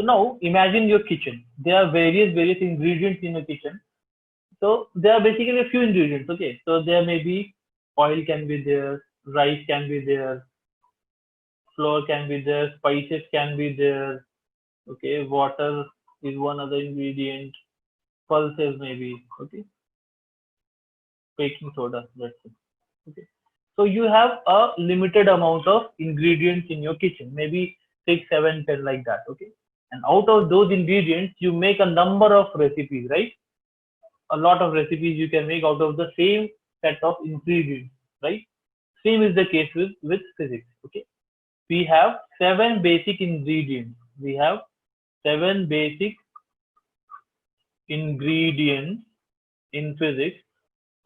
So now imagine your kitchen. There are various ingredients in your kitchen. So there are basically a few ingredients. Okay, so there may be oil can be there, rice can be there, flour can be there, spices can be there. Okay, water is one other ingredient, pulses maybe. Okay, baking soda. That's it. Okay. So you have a limited amount of ingredients in your kitchen, maybe six, seven, 10 like that. Okay. And out of those ingredients, you make a number of recipes, right? A lot of recipes you can make out of the same set of ingredients, right? Same is the case with physics. Okay. We have seven basic ingredients. We have seven basic ingredients in physics.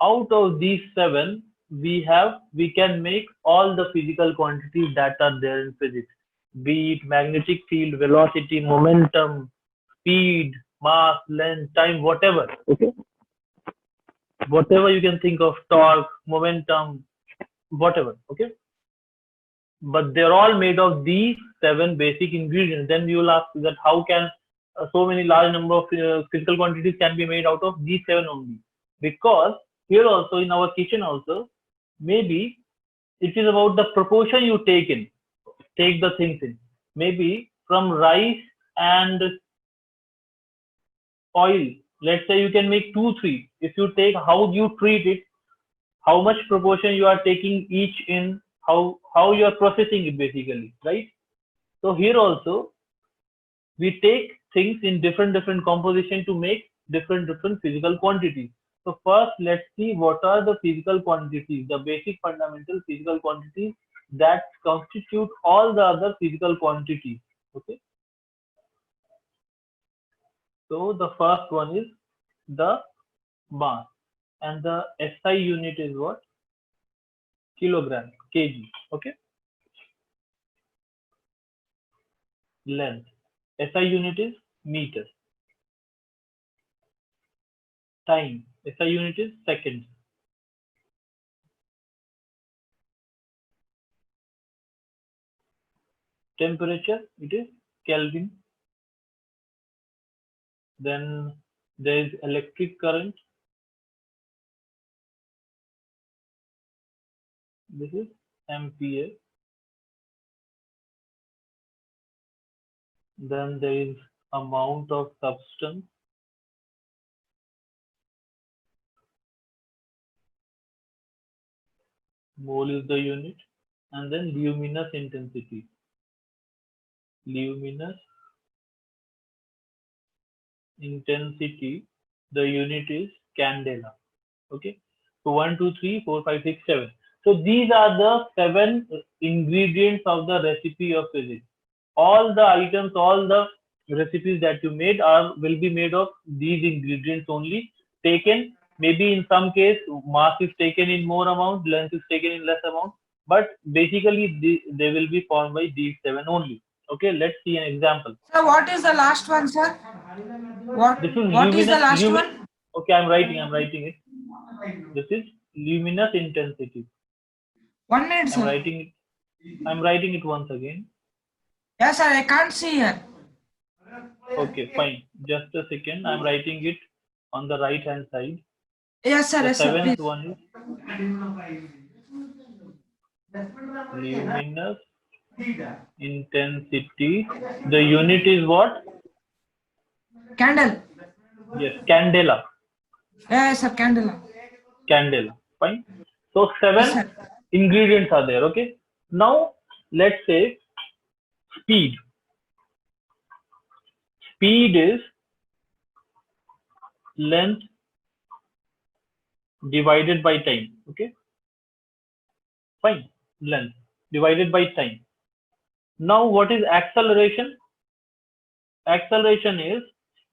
Out of these seven, we can make all the physical quantities that are there in physics, be it magnetic field, velocity, momentum, speed, mass, length, time, whatever. Okay, whatever you can think of, torque, momentum, whatever. Okay, but they're all made of these seven basic ingredients. Then you will ask that how can so many large number of physical quantities can be made out of these seven only? Because here also in our kitchen also, maybe it is about the proportion you take the things in. Maybe from rice and oil, let's say you can make two, three. If you take how you treat it, how much proportion you are taking each in, how you are processing it basically, right? So here also we take things in different composition to make different physical quantities. So first let's see what are the physical quantities, the basic fundamental physical quantities that constitute all the other physical quantities. Okay, so the first one is the mass, and the SI unit is what? Kilogram, kg. Okay, length, SI unit is meter. Time, SI unit is seconds. Temperature, it is Kelvin. Then there is electric current. This is ampere. Then there is amount of substance. Mole is the unit. And then luminous intensity. Luminous intensity, the unit is candela. Okay, so 1, 2, 3, 4, 5, 6, 7. So these are the seven ingredients of the recipe of physics. All the items, all the recipes that you made will be made of these ingredients only, taken maybe in some case mass is taken in more amount, length is taken in less amount, but basically they will be formed by these seven only. Okay, let's see an example. So what is the last one, sir? This is What is the last one? Okay, I'm writing it. This is luminous intensity. 1 minute, I'm sir. writing it. I'm writing it once again. Yes, sir. I can't see here. Okay, fine. Just a second. I'm writing it on the right hand side. Yes, sir. The Yes, sir. seventh Please. one is luminous intensity. The unit is what? Candle. Yes, candela. Yes, sir. Candle. Candela. Fine. So Yes, seven sir. ingredients are there. Okay. Now let's say speed. Speed is length divided by time. Okay. Fine. Length divided by time. Now what is acceleration? Acceleration is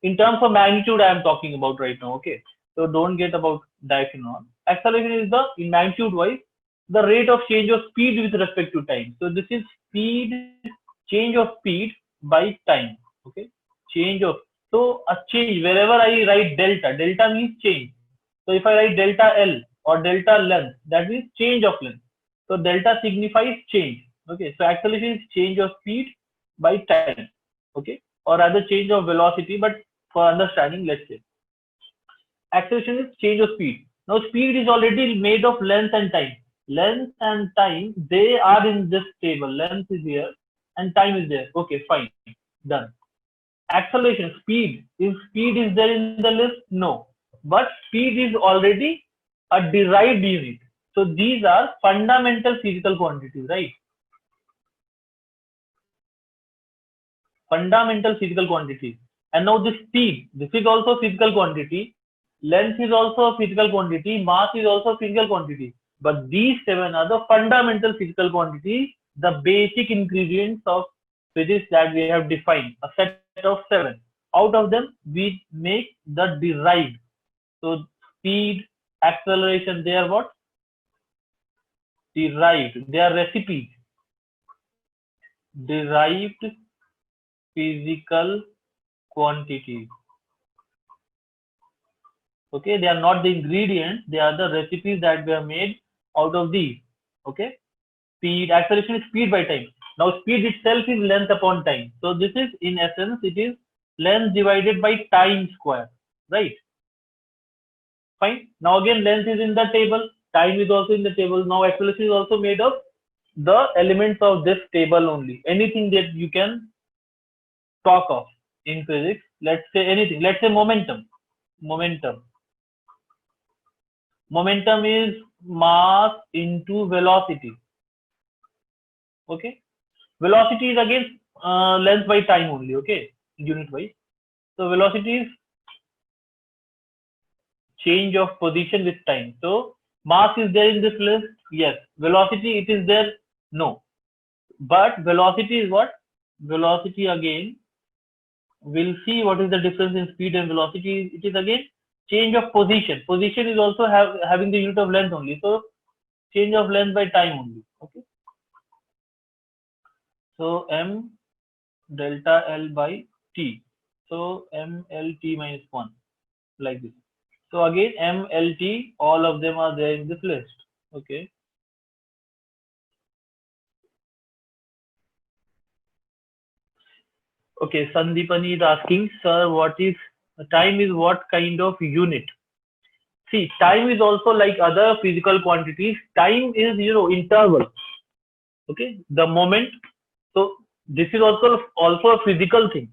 in terms of magnitude I am talking about right now. Okay. So don't get about direction on. Acceleration is the in magnitude wise the rate of change of speed with respect to time. So this is speed, change of speed by time. Okay. Change of, so a change wherever I write delta, delta means change. So if I write delta L or delta length, that means change of length. So delta signifies change. Okay. So acceleration is change of speed by time. Okay. or rather change of velocity, but for understanding, let's say acceleration is change of speed. Now speed is already made of length and time. Length and time, they are in this table. Length is here and time is there. Okay, fine, done. Acceleration, speed is there in the list? No, but speed is already a derived unit. So these are fundamental physical quantities, right? Fundamental physical quantities. And now the speed, this is also physical quantity. Length is also a physical quantity. Mass is also a physical quantity. But these seven are the fundamental physical quantities, the basic ingredients of physics that we have defined, a set of seven. Out of them, we make the derived. So speed, acceleration, they are what? Derived. They are recipes. Derived physical quantities. Okay, they are not the ingredients, they are the recipes that we have made out of these. Okay, speed, acceleration is speed by time. Now speed itself is length upon time. So this is in essence, it is length divided by time square, right? Fine. Now again, length is in the table, time is also in the table. Now acceleration is also made of the elements of this table only. Anything that you can talk of in physics, let's say anything, let's say momentum. Momentum. Momentum is mass into velocity. Okay. Velocity is again length by time only. Okay. Unit wise. So velocity is change of position with time. So mass is there in this list. Yes. Velocity, it is there. No. But velocity is what? Velocity again. We'll see what is the difference in speed and velocity. It is again change of position. Position is also having the unit of length only. So change of length by time only. Okay. So m delta L by T. So m L T minus 1 like this. So again m L T, all of them are there in this list. Okay. Okay, Sandipani is asking, sir, what is time is what kind of unit? See, time is also like other physical quantities. Time is, interval. Okay, the moment. So this is also a physical thing.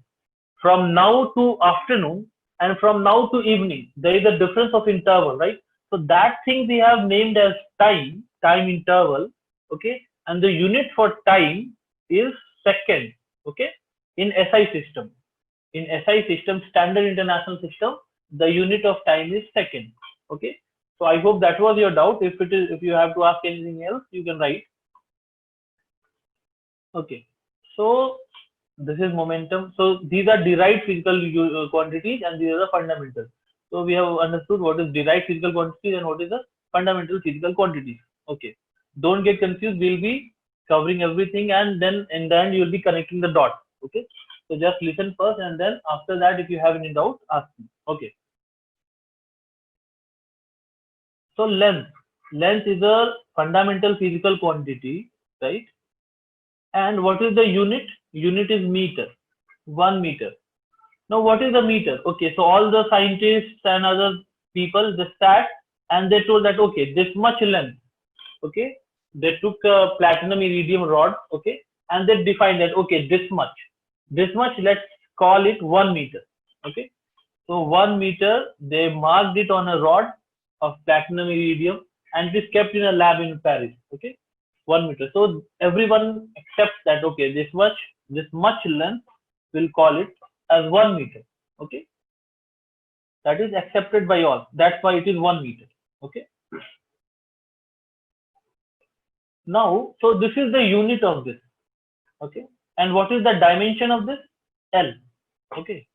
From now to afternoon and from now to evening, there is a difference of interval, right? So that thing we have named as time interval. Okay, and the unit for time is second. Okay, in SI system. In SI system, standard international system, the unit of time is second. Okay, so I hope that was your doubt. If you have to ask anything else, you can write. Okay, so this is momentum. So these are derived physical quantities and these are the fundamental. So we have understood what is derived physical quantities and what is the fundamental physical quantities. Okay, don't get confused. We'll be covering everything and then in the end you will be connecting the dots. Okay, so just listen first and then after that if you have any doubt, ask me. Okay. So length is a fundamental physical quantity, right? And what is the unit? Unit is meter, 1 meter. Now, what is the meter? Okay, so all the scientists and other people they sat and they told that okay, this much length. Okay, they took a platinum iridium rod. Okay, and they defined that okay, this much. Let's call it 1 meter. Okay, so 1 meter they marked it on a rod of platinum iridium and it is kept in a lab in Paris. Okay, 1 meter. So everyone accepts that okay, this much length, we'll call it as 1 meter. Okay, that is accepted by all. That's why it is 1 meter. Okay. Now, so this is the unit of this. Okay, and what is the dimension of this? L. Okay,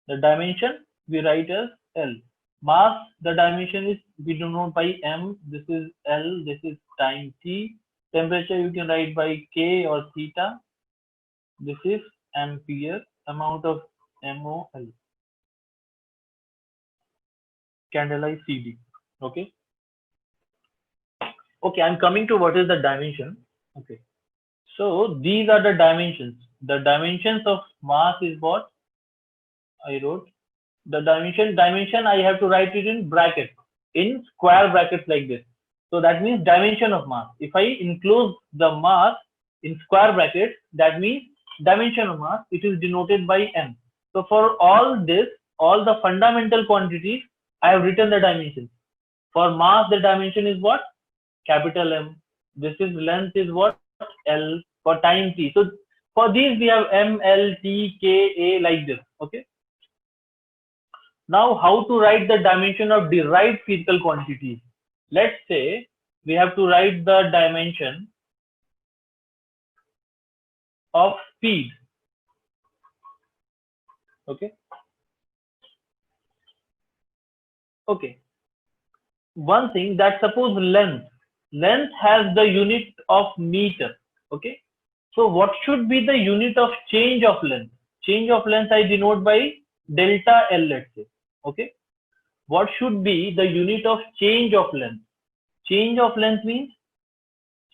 the dimension we write as L. Mass, the dimension is we denote by m. This is L. This is time t. Temperature you can write by K or theta. This is ampere. Amount of MOL. Candlelight CD. Okay. Okay, I'm coming to what is the dimension. Okay. So these are the dimensions. The dimensions of mass is what I wrote. The dimension I have to write it in bracket, in square brackets like this. So that means dimension of mass. If I enclose the mass in square brackets, that means dimension of mass. It is denoted by m. So for all this, all the fundamental quantities, I have written the dimensions. For mass, the dimension is what? Capital M. This is length is what? L. For time t. So for these we have M, L, T, K, A like this. Okay. Now how to write the dimension of derived physical quantities? Let's say we have to write the dimension of speed. Okay. Okay. One thing that suppose length has the unit of meter. Okay. So what should be the unit of change of length? Change of length I denote by delta L, let's say. Okay. What should be the unit of change of length? Change of length means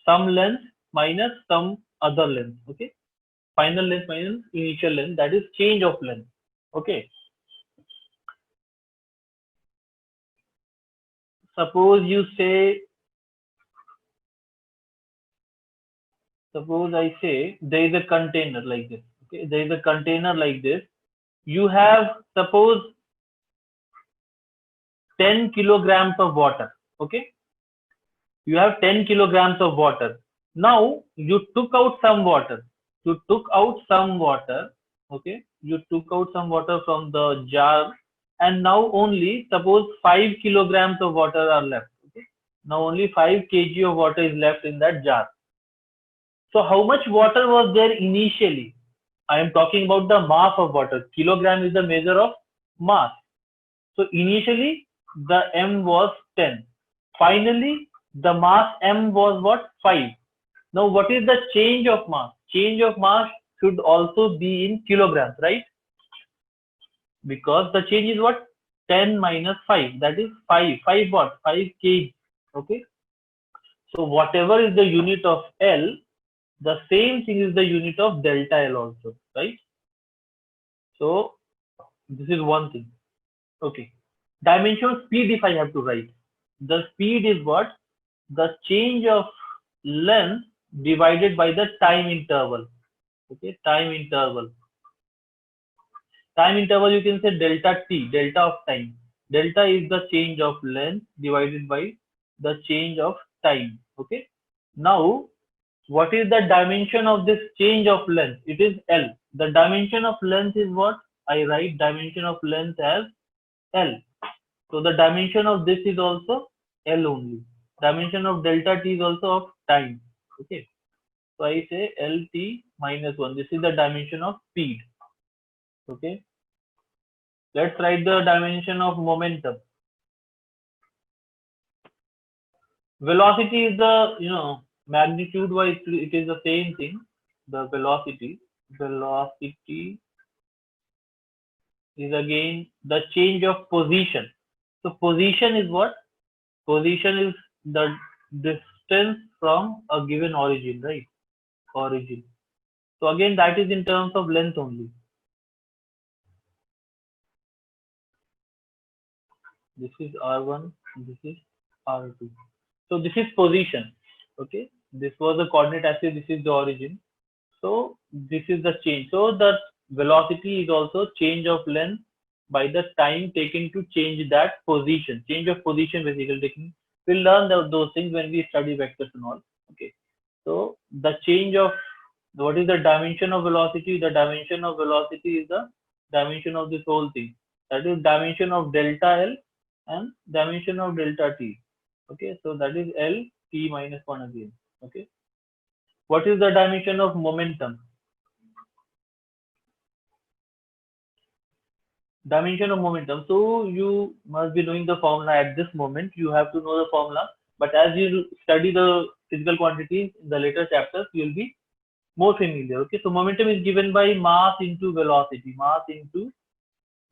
some length minus some other length. Okay. Final length minus initial length, that is change of length. Okay. Suppose you say, suppose I say there is a container like this. Okay. There is a container like this. You have suppose 10 kilograms of water. Okay. You have 10 kilograms of water. Now you took out some water. You took out some water. Okay. You took out some water from the jar, and now only suppose 5 kilograms of water are left. Okay. Now only 5 kg of water is left in that jar. So how much water was there initially? I am talking about the mass of water. Kilogram is the measure of mass. So initially the m was 10. Finally the mass m was what? 5. Now what is the change of mass? Change of mass should also be in kilograms, right? Because the change is what? 10 minus 5, that is 5. 5 what? 5 kg. Okay. So whatever is the unit of L, the same thing is the unit of delta L also, right? So this is one thing. Okay. Dimension of speed, if I have to write, the speed is what? The change of length divided by the time interval. Okay, time interval. Time interval, you can say delta t, delta of time. Delta is the change of length divided by the change of time. Okay. Now, what is the dimension of this change of length? It is L. The dimension of length is what? I write dimension of length as L. So the dimension of this is also L only. Dimension of delta t is also of time. Okay. So I say LT minus 1. This is the dimension of speed. Okay. Let's write the dimension of momentum. Velocity is the, magnitude wise, it is the same thing. The velocity is again the change of position. So position is what? Position is the distance from a given origin, right? Origin. So again, that is in terms of length only. This is R1, this is R2. So this is position. Okay. This was the coordinate axis, this is the origin. So this is the change. So the velocity is also change of length by the time taken to change that position. Change of position basically taking. We'll learn those things when we study vectors and all. Okay. So the change of what is the dimension of velocity? The dimension of velocity is the dimension of this whole thing. That is dimension of delta L and dimension of delta T. Okay. So that is L T minus 1 again. Okay. What is the dimension of momentum? Dimension of momentum. So you must be knowing the formula at this moment. You have to know the formula. But as you study the physical quantities in the later chapters, you will be more familiar. Okay. So momentum is given by mass into velocity. Mass into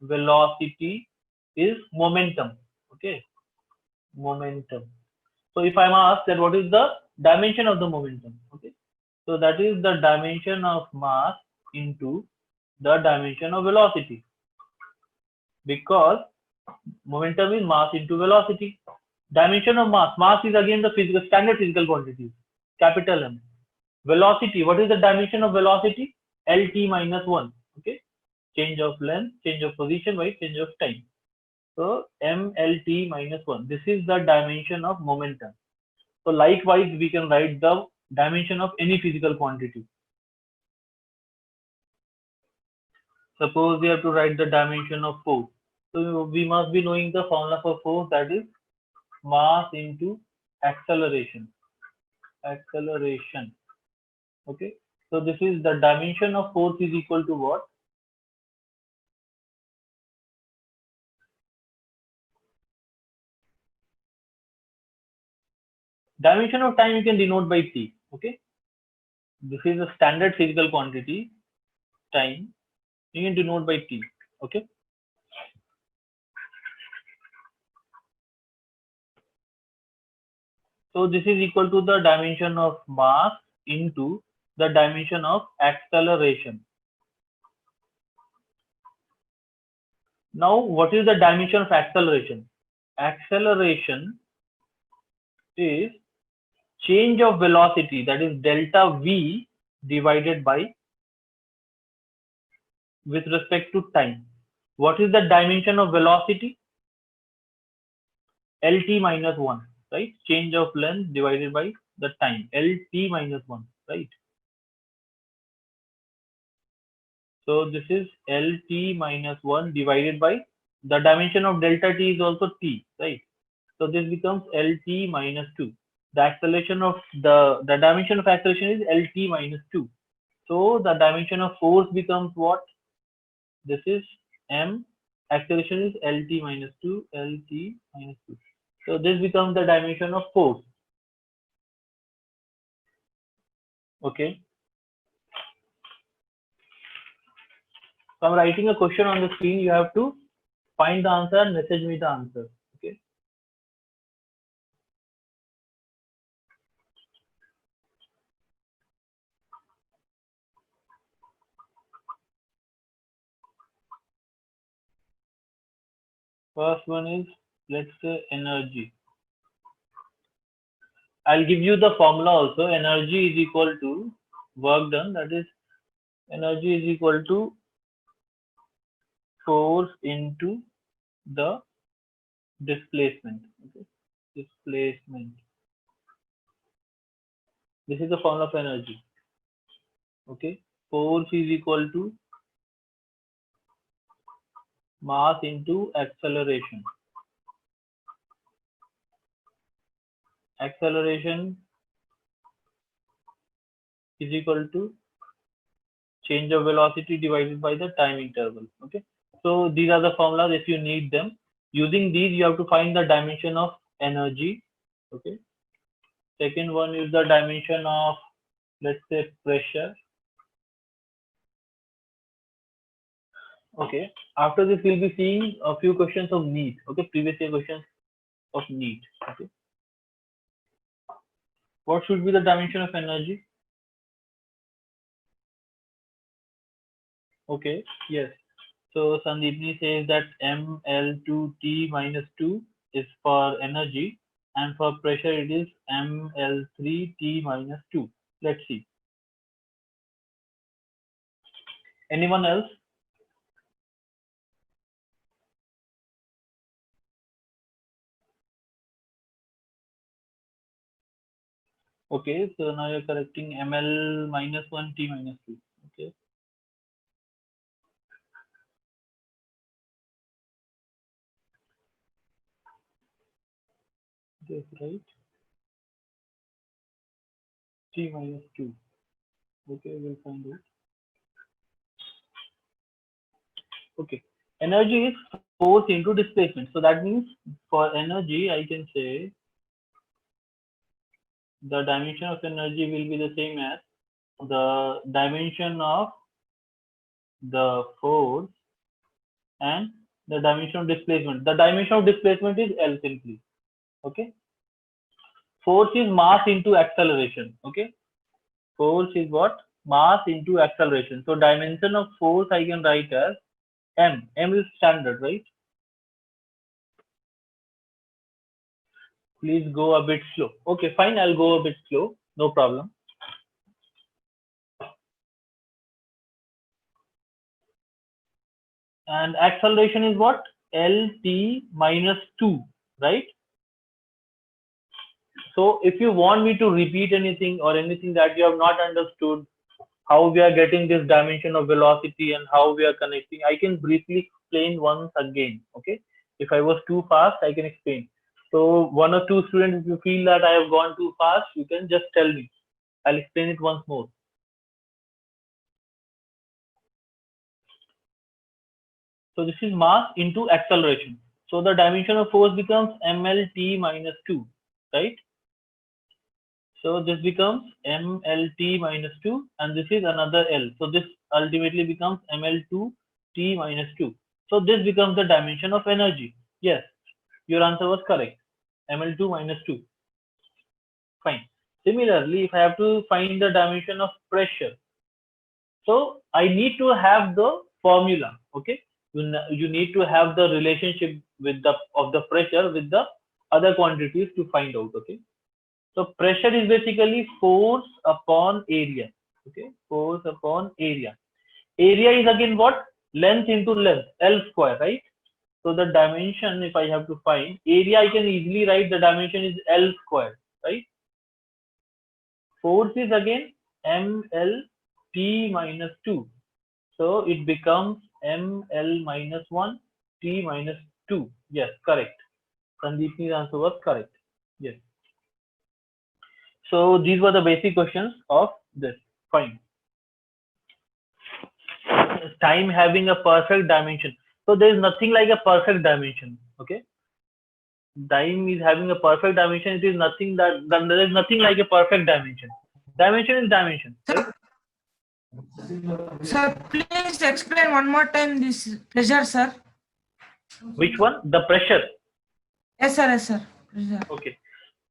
velocity is momentum. Okay. Momentum. So if I'm asked that what is the dimension of the momentum? Okay. So that is the dimension of mass into the dimension of velocity, because momentum is mass into velocity. Dimension of mass is again the physical standard physical quantity, capital M. Velocity, what is the dimension of velocity? Lt minus 1. Okay, change of length, change of position by change of time. So mlt minus 1, this is the dimension of momentum. So likewise we can write the dimension of any physical quantity. Suppose we have to write the dimension of force, so we must be knowing the formula for force, that is mass into acceleration. Okay, so this is the dimension of force is equal to what? Dimension of time you can denote by t. Okay, this is a standard physical quantity, time, you can denote by t. Okay, so this is equal to the dimension of mass into the dimension of acceleration. Now what is the dimension of acceleration? Acceleration is change of velocity, that is delta v divided by with respect to time. What is the dimension of velocity? Lt minus 1, right? Change of length divided by the time, Lt minus 1, right? So this is Lt minus 1 divided by the dimension of delta t is also t, right? So this becomes Lt minus 2. The acceleration of the dimension of acceleration is Lt minus 2. So the dimension of force becomes what? This is m. Acceleration is Lt minus 2, Lt minus 2. So this becomes the dimension of force. Okay. So I'm writing a question on the screen. You have to find the answer and message me the answer. Okay. First one is, let's say, energy. I'll give you the formula also. Energy is equal to work done. That is, energy is equal to force into the displacement. Okay. Displacement. This is the formula of energy. Okay. Force is equal to mass into acceleration. Acceleration is equal to change of velocity divided by the time interval. Okay. So these are the formulas if you need them. Using these, you have to find the dimension of energy. Okay. Second one is the dimension of, let's say, pressure. Okay. After this, we'll be seeing a few questions of need. Okay. Previous year questions of need. Okay. What should be the dimension of energy? Okay. Yes. So Sandeepni says that mL2T minus 2 is for energy, and for pressure it is mL3T minus 2. Let's see. Anyone else? Okay, so now you're correcting ml minus 1, t minus 2. Okay. That's right. T minus 2. Okay, we'll find it. Okay. Energy is force into displacement. So that means for energy, I can say the dimension of energy will be the same as the dimension of the force and the dimension of displacement. The dimension of displacement is L simply. Okay. Force is mass into acceleration. Okay. Force is what? mass into acceleration. So dimension of force I can write as m. M is standard, right? Please go a bit slow. Okay, fine. I'll go a bit slow. No problem. And acceleration is what? LT minus 2, right? So if you want me to repeat anything or anything that you have not understood, how we are getting this dimension of velocity and how we are connecting, I can briefly explain once again. Okay. If I was too fast, I can explain. So one or two students, if you feel that I have gone too fast, you can just tell me. I'll explain it once more. So this is mass into acceleration. So the dimension of force becomes mlt minus 2, right? So this becomes mlt minus 2 and this is another L. So this ultimately becomes ml2t minus 2. So this becomes the dimension of energy. Yes, your answer was correct. ml2 minus 2. Fine. Similarly, if I have to find the dimension of pressure, so I need to have the formula. Okay, you need to have the relationship with the pressure with the other quantities to find out. Okay. So pressure is basically force upon area. Okay, force upon area. Area is again what? Length into length, L square, right? So the dimension, if I have to find area, I can easily write the dimension is L square, right? Force is again ML T minus 2. So it becomes ML minus 1 T minus 2. Yes, correct. Sandeep's answer was correct. Yes. So these were the basic questions of this. Fine. Time having a perfect dimension. So there is nothing like a perfect dimension. Okay. Time is having a perfect dimension. It is nothing that there is nothing like a perfect dimension. Dimension is dimension. Right? Sir, please explain one more time this pressure, sir. Which one? The pressure. Yes, sir. Yes, sir. Pressure. Okay.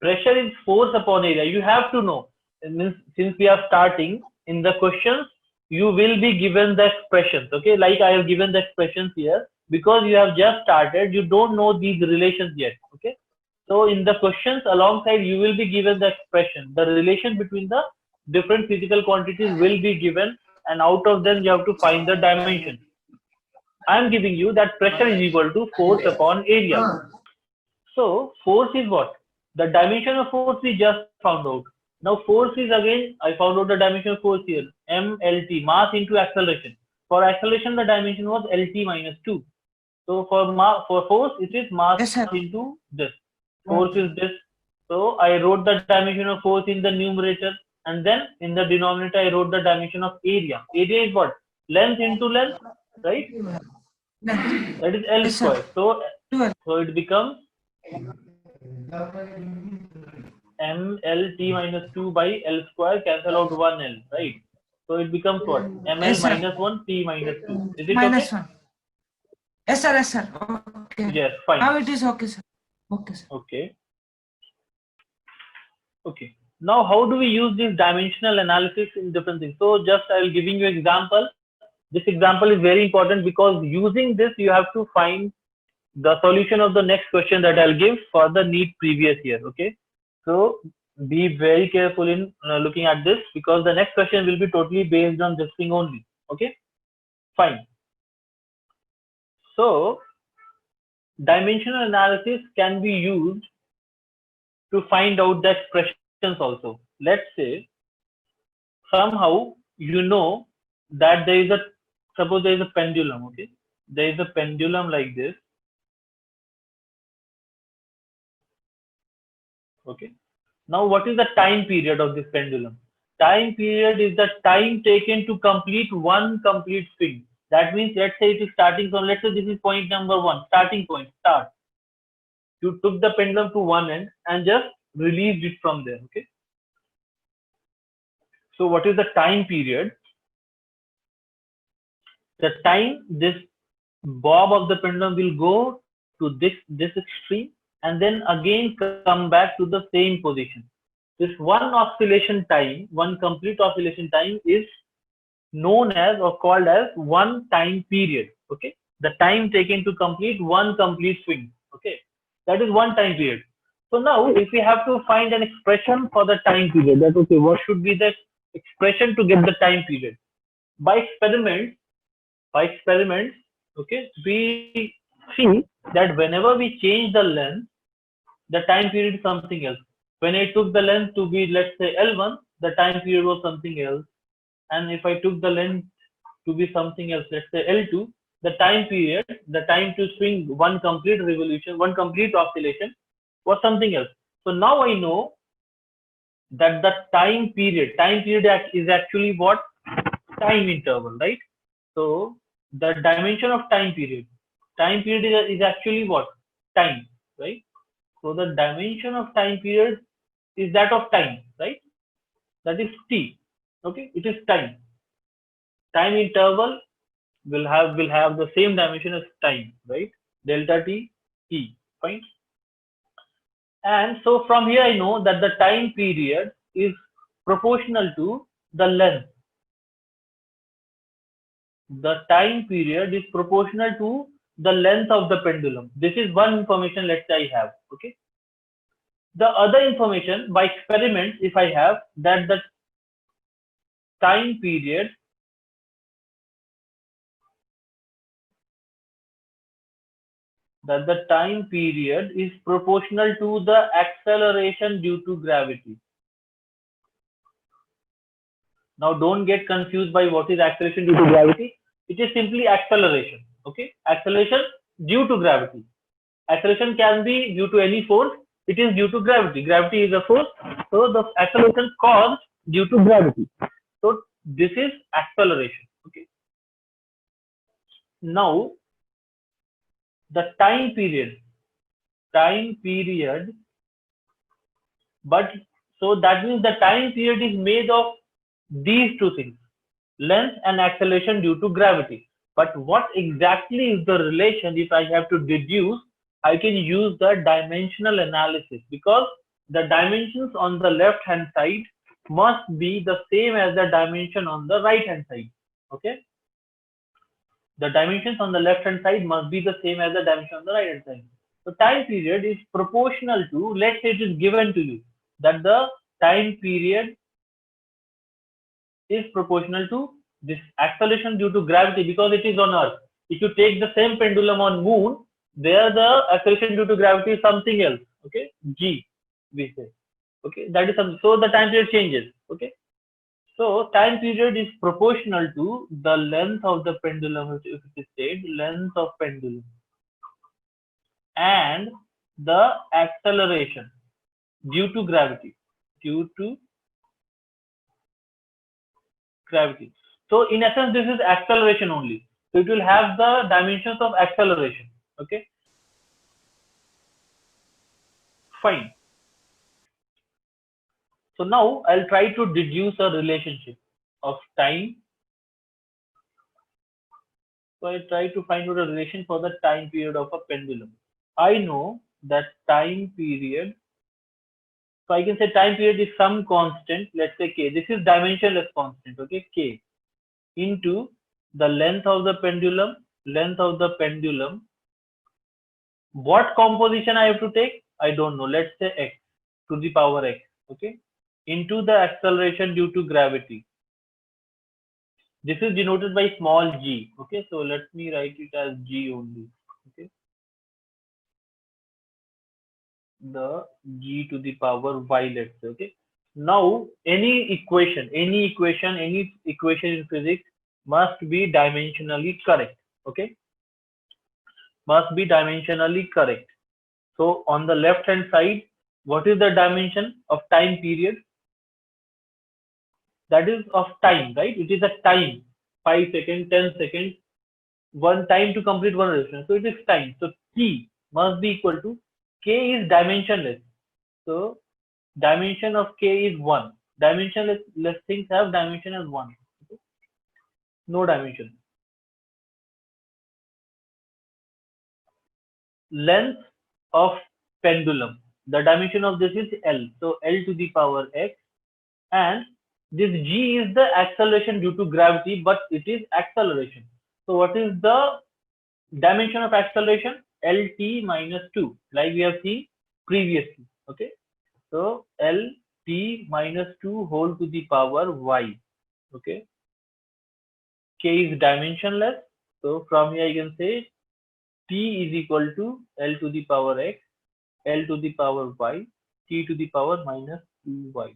Pressure is force upon area. You have to know. It means since we are starting in the questions, you will be given the expressions. Okay, like I have given the expressions here because you have just started. You don't know these relations yet. Okay, so in the questions alongside, you will be given the expression. The relation between the different physical quantities will be given, and out of them you have to find the dimension. I am giving you that pressure is equal to force upon area. So force is what? The dimension of force we just found out. Now force is again, I found out the dimension of force here, mlt, mass into acceleration. For acceleration, the dimension was lt minus 2. So for force, it is mass Yes, sir. into this. Force is this. So I wrote the dimension of force in the numerator, and then in the denominator, I wrote the dimension of area. Area is what? Length into length, right? That is L Yes, square. sir. So it becomes mlt minus 2 by L square, cancel out 1L, right? So it becomes what? ml Yes, sir. minus 1, t minus 2. Is it Minus okay? 1. Yes, sir. Yes, sir. Okay. Yes, fine. Now it is okay, sir. Okay, sir. Okay. Okay. Now, how do we use this dimensional analysis in different things? So just I will giving you example. This example is very important because using this, you have to find the solution of the next question that I'll give for the NEET previous year. Okay. So be very careful in looking at this because the next question will be totally based on this thing only. Okay. Fine. So dimensional analysis can be used to find out the expressions also. Let's say somehow you know that there is a, suppose there is a pendulum. Okay. There is a pendulum like this. Okay. Now, what is the time period of this pendulum? Time period is the time taken to complete one complete spin. That means, let's say it is starting from, let's say this is point number 1, starting point, start. You took the pendulum to one end and just released it from there. Okay. So, what is the time period? The time this bob of the pendulum will go to this extreme and then again come back to the same position. This one oscillation time, one complete oscillation time is known as or called as one time period. Okay, the time taken to complete one complete swing. Okay, that is one time period. So now, if we have to find an expression for the time period, that okay, what should be the expression to get the time period? By experiment, okay, we see that whenever we change the length, the time period is something else. When I took the length to be, let's say, L1, the time period was something else. And if I took the length to be something else, let's say L2, the time period, the time to swing one complete revolution, one complete oscillation was something else. So now I know that the time period is actually what? Time interval, right? So the dimension of time period is actually what? Time, right? So the dimension of time period is that of time, right? That is t. Okay, it is time. Time interval will have the same dimension as time, right? Delta t t. Fine. And so from here I know that the time period is proportional to the length. The time period is proportional to the length of the pendulum. This is one information, let's say I have. Okay. The other information by experiment, if I have that the time period is proportional to the acceleration due to gravity. Now don't get confused by what is acceleration due to gravity. It is simply acceleration. Okay, acceleration due to gravity. Acceleration can be due to any force. It is due to gravity. Gravity is a force, so the acceleration caused due to gravity. So this is acceleration. Okay. Now the time period, but so that means the time period is made of these two things, length and acceleration due to gravity. But what exactly is the relation? If I have to deduce, I can use the dimensional analysis, because the dimensions on the left hand side must be the same as the dimension on the right hand side. Okay, the dimensions on the left hand side must be the same as the dimension on the right hand side. So time period is proportional to, let's say it is given to you that the time period is proportional to this acceleration due to gravity, because it is on Earth. If you take the same pendulum on Moon, there the acceleration due to gravity is something else. Okay, g we say. Okay, that is something. So the time period changes. Okay, so time period is proportional to the length of the pendulum, if it is said length of pendulum, and the acceleration due to gravity. Due to gravity. So in essence, this is acceleration only. So it will have the dimensions of acceleration. Okay, fine. So now I'll try to deduce a relationship of time. So I try to find out a relation for the time period of a pendulum. I know that time period. So I can say time period is some constant. Let's say k. This is dimensionless constant. Okay, k into the length of the pendulum. Length of the pendulum. What composition I have to take? I don't know. Let's say x to the power x. Okay, into the acceleration due to gravity. This is denoted by small g. Okay, so let me write it as g only. Okay, the g to the power y, let's say. Okay, now any equation in physics must be dimensionally correct. Okay, must be dimensionally correct. So on the left hand side, what is the dimension of time period? That is of time, right? It is a time, 5 seconds, 10 seconds, one time to complete one revolution. So it is time. So t must be equal to, k is dimensionless. So dimension of k is 1. Dimensionless things have dimension as 1. Okay? No dimension. Length of pendulum. The dimension of this is L. So L to the power x, and This g is the acceleration due to gravity, but it is acceleration. So what is the dimension of acceleration? Lt minus 2, like we have seen previously. Okay, so Lt minus 2 whole to the power y. Okay, k is dimensionless, so from here I can say t is equal to L to the power x, L to the power y, t to the power minus 2y.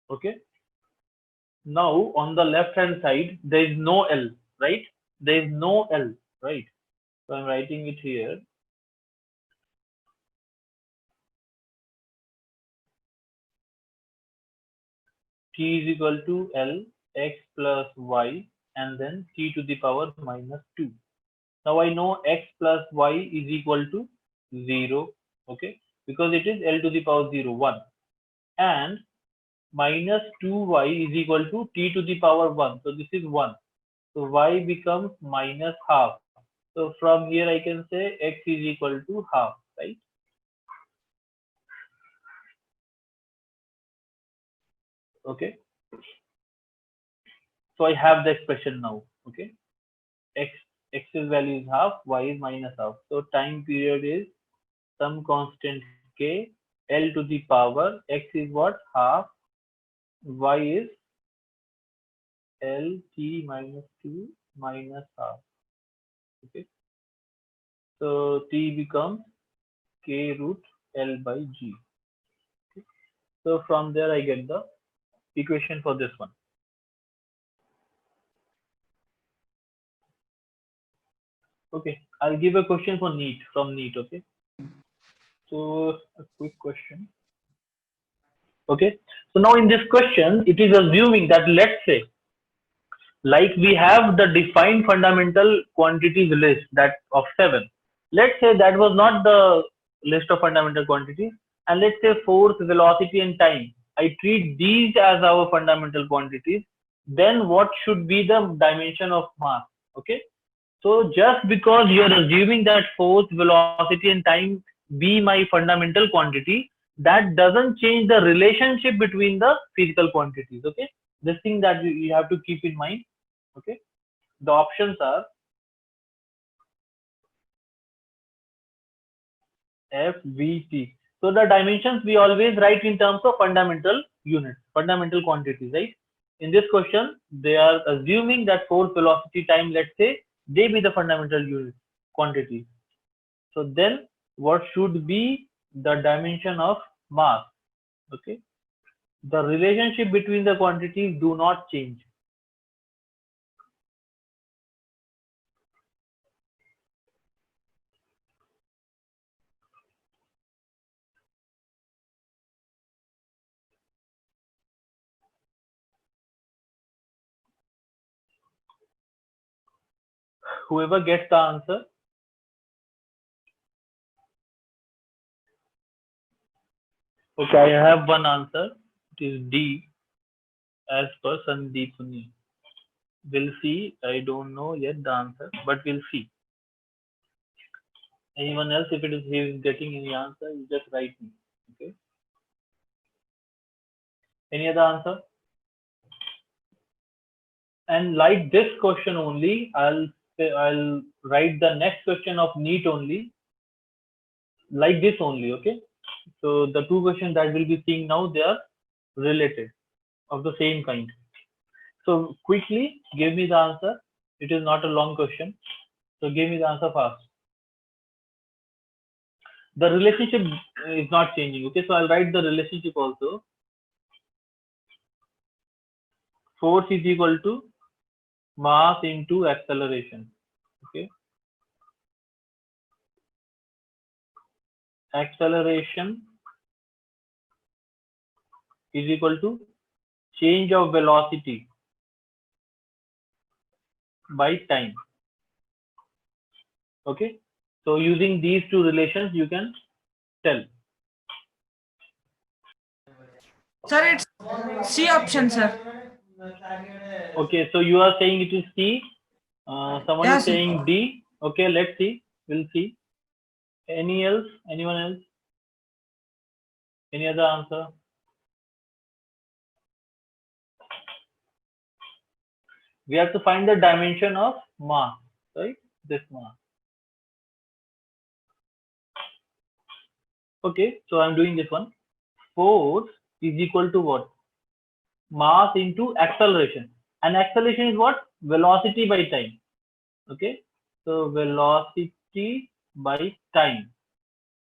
Okay, now on the left hand side there is no L, right? There is no L, right? So I'm writing it here. T is equal to L x plus y and then t to the power minus 2. Now I know x plus y is equal to 0, okay, because it is L to the power 0, 1, and minus 2y is equal to t to the power 1. So this is 1. So y becomes minus half. So from here I can say x is equal to half, right? Okay. So I have the expression now. Okay. X's value is half, y is minus half. So time period is some constant k, L to the power, x is what? Half, y is L t minus 2 minus half. Okay. So t becomes k root L by g. Okay. So from there I get the equation for this one. Okay, I'll give a question for NEET from NEET. Okay, so a quick question. Okay, so now in this question, it is assuming that, let's say, like we have the defined fundamental quantities list that of 7. Let's say that was not the list of fundamental quantities, and let's say force, velocity, and time. I treat these as our fundamental quantities. Then what should be the dimension of mass? Okay, so just because you are assuming that force, velocity, and time be my fundamental quantity, that doesn't change the relationship between the physical quantities. Okay, this thing that you have to keep in mind. Okay, the options are F, V, T. So the dimensions we always write in terms of fundamental units, fundamental quantities, right? In this question, they are assuming that force, velocity, time, let's say, they be the fundamental units, quantities. So then what should be the dimension of mass? Okay, the relationship between the quantities do not change. Whoever gets the answer. Okay, I have one answer. It is D, as per Sandeep Sunil. We'll see. I don't know yet the answer, but we'll see. Anyone else, if it is he is getting any answer, you just write me. Okay. Any other answer? And like this question only, I'll write the next question of NEET only, like this only. Okay. So the two questions that we'll be seeing now, they are related, of the same kind. So quickly give me the answer. It is not a long question. So give me the answer fast. The relationship is not changing. Okay, so I'll write the relationship also. Force is equal to mass into acceleration. Okay, acceleration is equal to change of velocity by time. Okay, so using these two relations you can tell. Sir, it's C option, sir. Okay, so you are saying it is C. Someone Yeah, is sir. saying D. Okay, let's see. We'll see. Anyone else? Any other answer? We have to find the dimension of mass, right? This mass. Okay, so I'm doing this one. Force is equal to what? Mass into acceleration. And acceleration is what? Velocity by time. Okay, so velocity by time.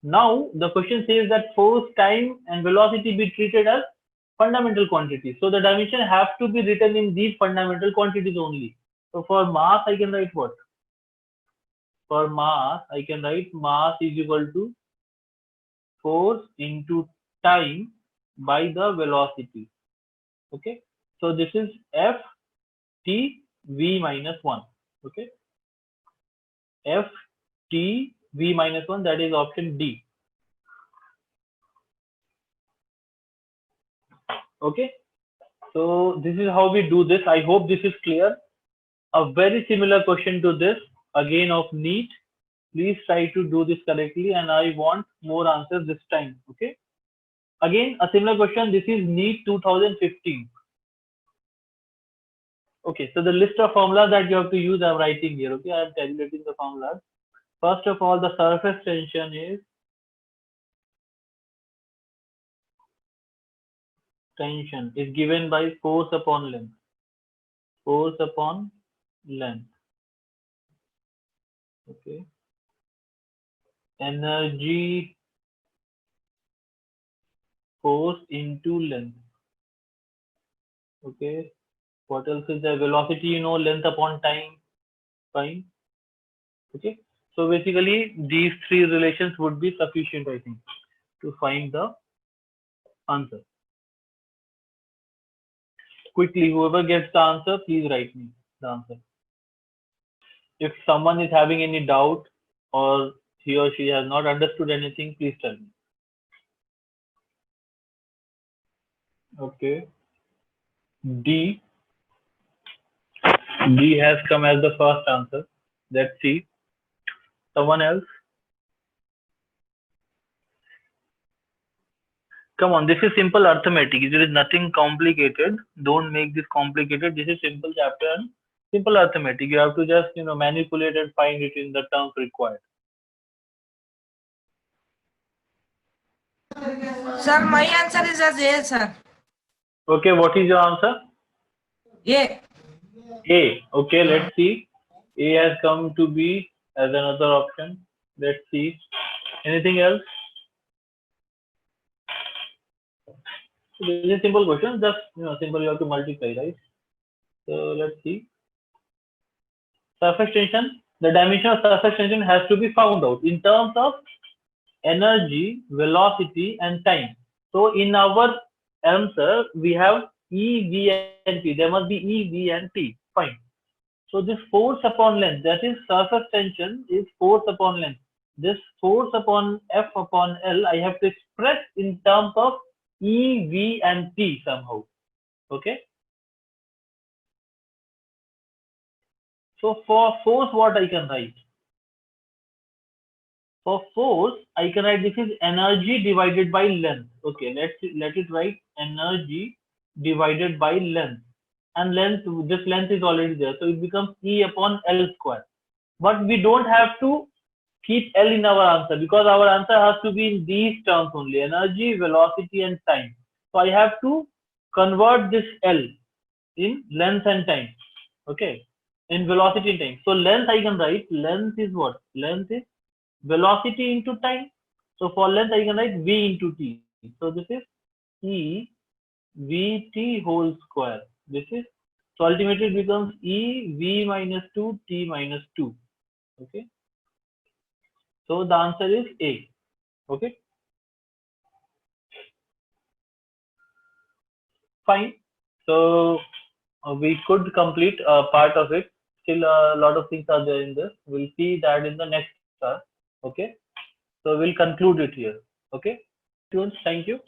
Now the question says that force, time, and velocity be treated as fundamental quantities. So the dimension have to be written in these fundamental quantities only. So for mass, I can write what? For mass, I can write mass is equal to force into time by the velocity. Okay, so this is F T V minus 1. Okay, F T V minus 1, that is option D. Okay, so this is how we do this. I hope this is clear. A very similar question to this, again of NEET. Please try to do this correctly, and I want more answers this time. Okay, again a similar question. This is NEET 2015. Okay, so the list of formulas that you have to use, I'm writing here. Okay, I'm calculating the formulas. First of all, the surface tension is given by force upon length. Force upon length. Okay. Energy force into length. Okay. What else is there? Velocity, you know, length upon time. Fine. Okay. So basically, these three relations would be sufficient, I think, to find the answer. Quickly, whoever gets the answer, please write me the answer. If someone is having any doubt or he or she has not understood anything, please tell me. Okay. D has come as the first answer. Let's see. Someone else? Come on, this is simple arithmetic. There is nothing complicated. Don't make this complicated. This is simple chapter and simple arithmetic. You have to just, manipulate and find it in the terms required. Sir, my answer is as A, sir. Okay, what is your answer? A. A. Okay, let's see. A has come to be as another option. Let's see. Anything else? This is a simple question. Just simple. You have to multiply, right? So let's see. Surface tension. The dimension of surface tension has to be found out in terms of energy, velocity, and time. So in our answer, we have E, V, and T. There must be E, V, and T. Fine. So this force upon length, that is surface tension, is force upon length. This force upon F upon L, I have to express in terms of E, V, and T somehow. Okay. So for force, what I can write? For force, I can write this is energy divided by length. Okay, let it write energy divided by length. And this length is already there. So it becomes E upon L square. But we don't have to keep L in our answer because our answer has to be in these terms only: energy, velocity, and time. So I have to convert this L in length and time. Okay, in velocity and time. So length I can write, length is what? Length is velocity into time. So for length I can write V into T. So this is E VT whole square. This is, so ultimately it becomes E V minus 2 T minus 2. Okay. So the answer is A. Okay. Fine. So we could complete a part of it. Still a lot of things are there in this. We'll see that in the next class. Okay. So we'll conclude it here. Okay. Thank you.